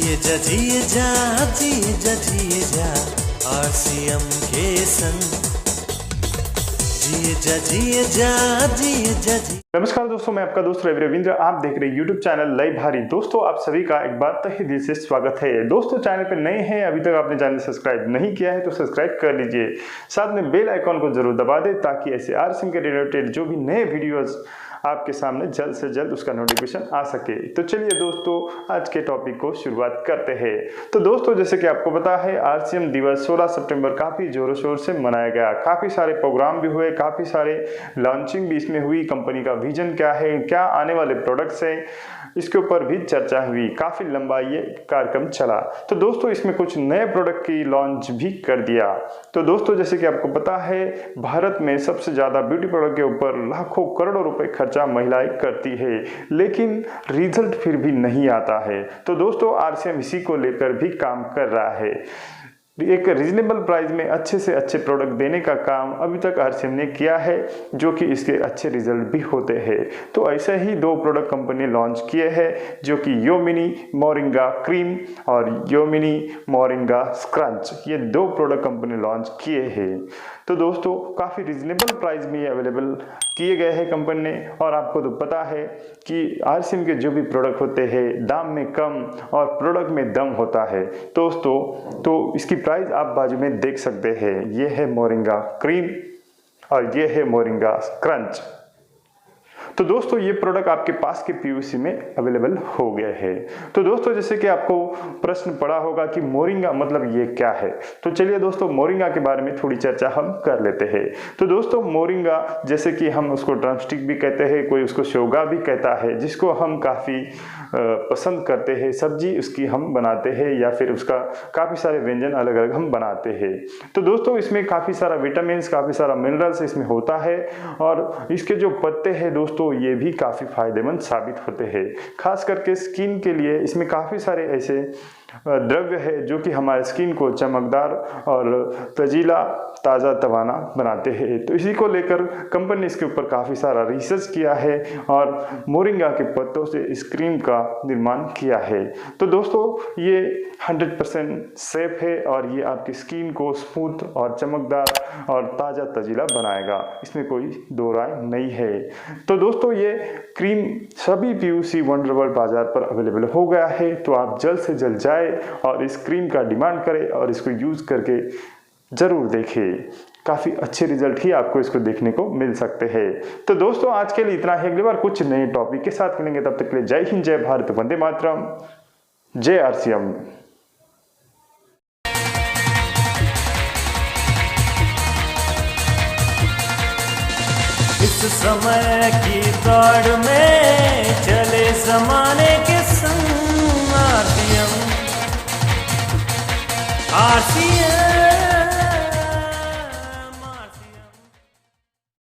जिए जा आरसीएम के संग जिए जा। नमस्कार दोस्तों, मैं आपका दोस्त रविंद्र। आप देख रहे हैं यूट्यूब चैनल लाई भारी। दोस्तों, आप सभी का एक बार तहे दिल से स्वागत है। दोस्तों, चैनल पर नए हैं, अभी तक आपने चैनल सब्सक्राइब नहीं किया है तो सब्सक्राइब कर लीजिए। साथ में बेल आइकॉन को जरूर दबा दें ताकि ऐसे आरसीएम के रिलेटेड जो भी नए वीडियोस आपके सामने जल्द से जल्द उसका नोटिफिकेशन आ सके। तो चलिए दोस्तों, आज के टॉपिक को शुरुआत करते हैं। तो दोस्तों, जैसे कि आपको पता है, आरसीएम दिवस 16 सितंबर काफ़ी जोरों शोर से मनाया गया। काफ़ी सारे प्रोग्राम भी हुए, काफ़ी सारे लॉन्चिंग भी इसमें हुई। कंपनी का विजन क्या है, क्या आने वाले प्रोडक्ट्स हैं, इसके ऊपर भी चर्चा हुई। काफ़ी लंबा ये कार्यक्रम चला। तो दोस्तों, इसमें कुछ नए प्रोडक्ट की लॉन्च भी कर दिया। तो दोस्तों, जैसे कि आपको पता है, भारत में सबसे ज़्यादा ब्यूटी प्रोडक्ट के ऊपर लाखों करोड़ों रुपए खर्चा महिलाएं करती है, लेकिन रिजल्ट फिर भी नहीं आता है। तो दोस्तों, आरसीएम इसी को लेकर भी काम कर रहा है। एक रीजनेबल प्राइस में अच्छे से अच्छे प्रोडक्ट देने का काम अभी तक आरसीएम ने किया है, जो कि इसके अच्छे रिजल्ट भी होते हैं। तो ऐसे ही दो प्रोडक्ट कंपनी लॉन्च किए हैं, जो कि व्योमिनी मोरिंगा क्रीम और व्योमिनी मोरिंगा स्क्रंच, ये दो प्रोडक्ट कंपनी लॉन्च किए हैं। तो दोस्तों, काफ़ी रीजनेबल प्राइस में ये अवेलेबल किए गए हैं कंपनी ने। और आपको तो पता है कि आरसीएम के जो भी प्रोडक्ट होते हैं, दाम में कम और प्रोडक्ट में दम होता है दोस्तों। तो इसकी प्राइस आप बाजू में देख सकते हैं। ये है मोरिंगा क्रीम और ये है मोरिंगा क्रंच। तो दोस्तों, ये प्रोडक्ट आपके पास के पीयूसी में अवेलेबल हो गए हैं। तो दोस्तों, जैसे कि आपको प्रश्न पड़ा होगा कि मोरिंगा मतलब ये क्या है, तो चलिए दोस्तों, मोरिंगा के बारे में थोड़ी चर्चा हम कर लेते हैं। तो दोस्तों, मोरिंगा जैसे कि हम उसको ड्रमस्टिक भी कहते हैं, कोई उसको शोगा भी कहता है, जिसको हम काफ़ी पसंद करते हैं। सब्जी उसकी हम बनाते हैं या फिर उसका काफ़ी सारे व्यंजन अलग अलग हम बनाते हैं। तो दोस्तों, इसमें काफ़ी सारा विटामिन, काफ़ी सारा मिनरल्स इसमें होता है। और इसके जो पत्ते हैं दोस्तों, ये भी काफ़ी फायदेमंद साबित होते हैं। खास करके स्किन के लिए इसमें काफ़ी सारे ऐसे द्रव्य है जो कि हमारे स्किन को चमकदार और तजीला, ताज़ा, तवाना बनाते हैं। तो इसी को लेकर कंपनी ने इसके ऊपर काफ़ी सारा रिसर्च किया है और मोरिंगा के पत्तों से इस क्रीम का निर्माण किया है। तो दोस्तों, ये 100% सेफ है और ये आपकी स्किन को स्मूथ और चमकदार और ताज़ा तजीला बनाएगा, इसमें कोई दो राय नहीं है। तो दोस्तों, ये क्रीम सभी पीयूसी वंडर वर्ल्ड बाजार पर अवेलेबल हो गया है। तो आप जल्द से जल्द जाए और इस क्रीम का डिमांड करें और इसको यूज करके जरूर देखें। काफी अच्छे रिजल्ट ही आपको इसको देखने को मिल सकते हैं। तो दोस्तों, आज के लिए इतना ही। अगली बार कुछ नए टॉपिक के साथ मिलेंगे, तब तक के लिए जय हिंद, जय भारत, वंदे मातरम, जय आरसीएम। इस समय की दौड़ में चले जमाने के संग आरसीएम